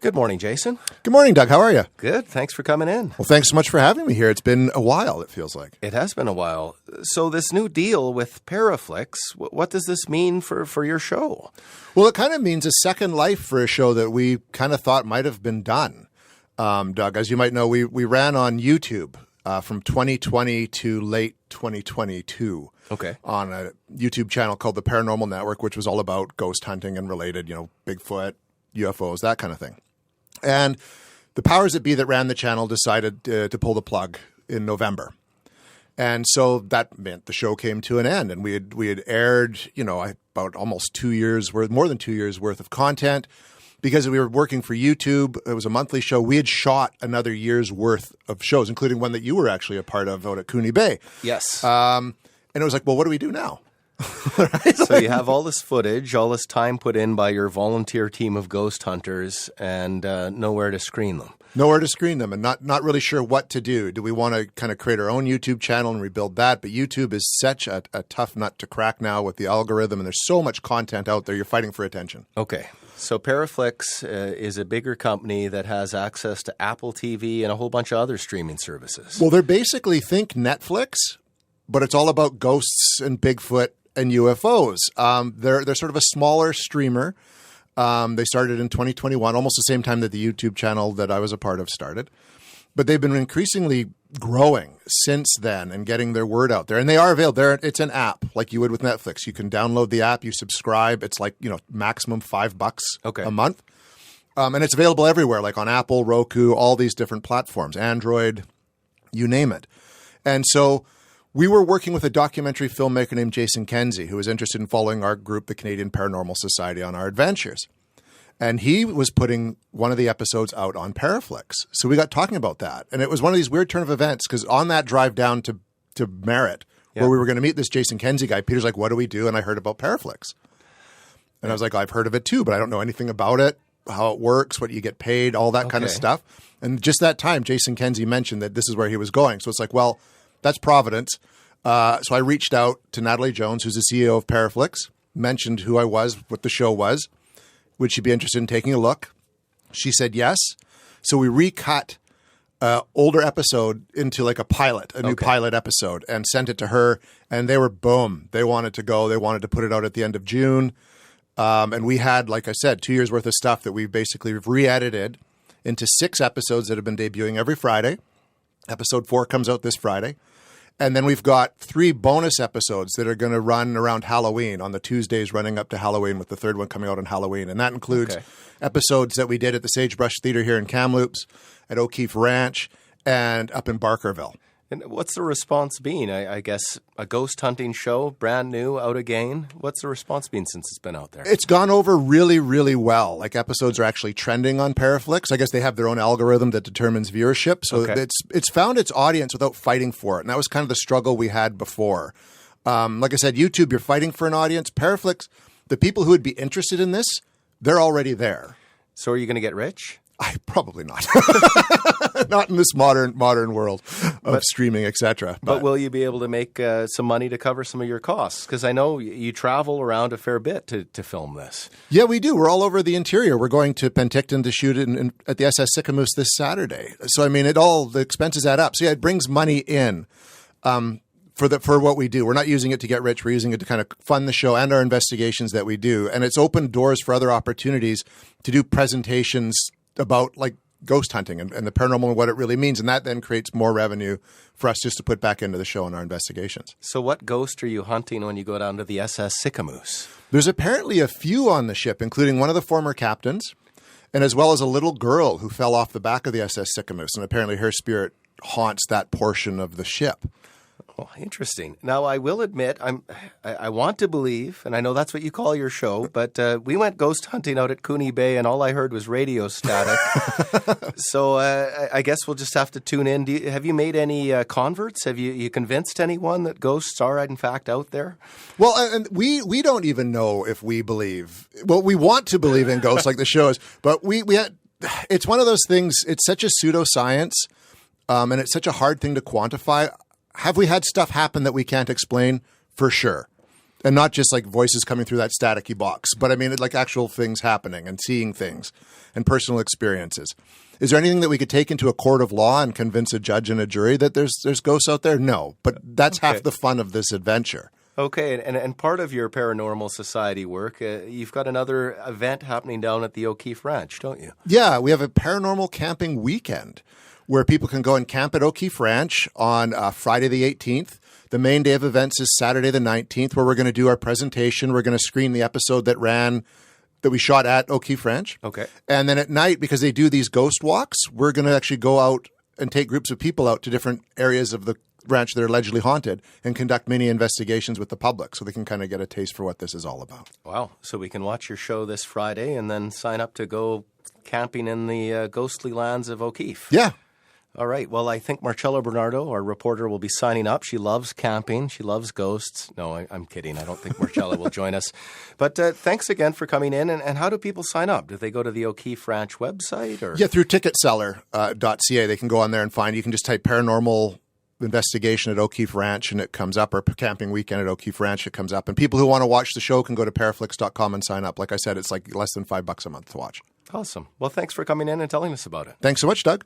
Good morning, Jason. Good morning, Doug. How are you? Good. Thanks for coming in. Well, thanks so much for having me here. It's been a while, it feels like. It has been a while. So this new deal with Paraflix, what does this mean for your show? Well, it kind of means a second life for a show that we kind of thought might have been done. Doug, as you might know, we ran on YouTube from 2020 to late 2022. Okay. On a YouTube channel called The Paranormal Network, which was all about ghost hunting and related, Bigfoot, UFOs, that kind of thing. And the powers that be that ran the channel decided to pull the plug in November. And so that meant the show came to an end. And we had aired, about almost 2 years worth, more than 2 years worth of content. Because we were working for YouTube, it was a monthly show. We had shot another year's worth of shows, including one that you were actually a part of out at Cooney Bay. Yes. And it was like, well, what do we do now? Right? So you have all this footage, all this time put in by your volunteer team of ghost hunters, and nowhere to screen them. Nowhere to screen them, and not really sure what to do. Do we want to kind of create our own YouTube channel and rebuild that? But YouTube is such a tough nut to crack now with the algorithm, and there's so much content out there. You're fighting for attention. Okay. So Paraflix is a bigger company that has access to Apple TV and a whole bunch of other streaming services. Well, they're basically, think Netflix, but it's all about ghosts and Bigfoot and UFOs. They're sort of a smaller streamer. They started in 2021, almost the same time that the YouTube channel that I was a part of started. But they've been increasingly growing since then and getting their word out there. And they are available. It's an app like you would with Netflix. You can download the app, you subscribe. It's like, maximum $5 a month. And it's available everywhere, like on Apple, Roku, all these different platforms, Android, you name it. And so we were working with a documentary filmmaker named Jason Kenzie, who was interested in following our group, the Canadian Paranormal Society, on our adventures. And he was putting one of the episodes out on Paraflix. So we got talking about that. And it was one of these weird turn of events, because on that drive down to Merritt, where we were going to meet this Jason Kenzie guy, Peter's like, what do we do? And I heard about Paraflix. And I was like, I've heard of it too, but I don't know anything about it, how it works, what you get paid, all that kind of stuff. And just that time, Jason Kenzie mentioned that this is where he was going. So it's like, well, that's Providence. So I reached out to Natalie Jones, who's the CEO of Paraflix, mentioned who I was, what the show was. Would she be interested in taking a look? She said yes. So we recut older episode into like a pilot, a new pilot episode, and sent it to her. And they were, boom, they wanted to go. They wanted to put it out at the end of June. And we had, like I said, 2 years worth of stuff that we basically re-edited into 6 episodes that have been debuting every Friday. Episode 4 comes out this Friday. And then we've got 3 bonus episodes that are going to run around Halloween on the Tuesdays running up to Halloween, with the 3rd one coming out on Halloween. And that includes episodes that we did at the Sagebrush Theatre here in Kamloops, at O'Keefe Ranch, and up in Barkerville. And what's the response been? I guess a ghost hunting show, brand new, out again. What's the response been since it's been out there? It's gone over really, really well. Like, episodes are actually trending on Paraflix. I guess they have their own algorithm that determines viewership. So it's found its audience without fighting for it. And that was kind of the struggle we had before. Like I said, YouTube, you're fighting for an audience. Paraflix, the people who would be interested in this, they're already there. So are you going to get rich? Probably not. Not in this modern world of streaming, etc. But will you be able to make some money to cover some of your costs? Because I know you travel around a fair bit to film this. Yeah, we do. We're all over the interior. We're going to Penticton to shoot it at the SS Sycamoose this Saturday. So, I mean, the expenses add up. So, yeah, it brings money in for what we do. We're not using it to get rich. We're using it to kind of fund the show and our investigations that we do. And it's opened doors for other opportunities to do presentations about, like, ghost hunting and the paranormal and what it really means. And that then creates more revenue for us just to put back into the show and our investigations. So what ghost are you hunting when you go down to the SS Sycamoose? There's apparently a few on the ship, including one of the former captains, and as well as a little girl who fell off the back of the SS Sycamoose. And apparently her spirit haunts that portion of the ship. Oh, interesting. Now, I will admit, I want to believe, and I know that's what you call your show, but we went ghost hunting out at Cooney Bay, and all I heard was radio static. So I guess we'll just have to tune in. Have you made any converts? Have you convinced anyone that ghosts are, in fact, out there? Well, and we don't even know if we believe. Well, we want to believe in ghosts like the show is, but it's one of those things. It's such a pseudoscience, and it's such a hard thing to quantify. Have we had stuff happen that we can't explain? For sure. And not just like voices coming through that staticky box, but I mean, like actual things happening and seeing things and personal experiences. Is there anything that we could take into a court of law and convince a judge and a jury that there's ghosts out there? No, but that's half the fun of this adventure. Okay, and part of your Paranormal Society work, you've got another event happening down at the O'Keefe Ranch, don't you? Yeah, we have a paranormal camping weekend where people can go and camp at O'Keefe Ranch on Friday the 18th. The main day of events is Saturday the 19th, where we're going to do our presentation. We're going to screen the episode that we shot at O'Keefe Ranch. Okay. And then at night, because they do these ghost walks, we're going to actually go out and take groups of people out to different areas of the ranch that are allegedly haunted and conduct mini investigations with the public so they can kind of get a taste for what this is all about. Wow. So we can watch your show this Friday and then sign up to go camping in the ghostly lands of O'Keefe. Yeah. All right. Well, I think Marcella Bernardo, our reporter, will be signing up. She loves camping. She loves ghosts. No, I'm kidding. I don't think Marcella will join us. But thanks again for coming in. And how do people sign up? Do they go to the O'Keefe Ranch website? Or? Yeah, through ticketseller.ca. They can go on there and find. You can just type paranormal investigation at O'Keefe Ranch and it comes up, or camping weekend at O'Keefe Ranch, it comes up. And people who want to watch the show can go to paraflix.com and sign up. Like I said, it's like less than $5 a month to watch. Awesome. Well, thanks for coming in and telling us about it. Thanks so much, Doug.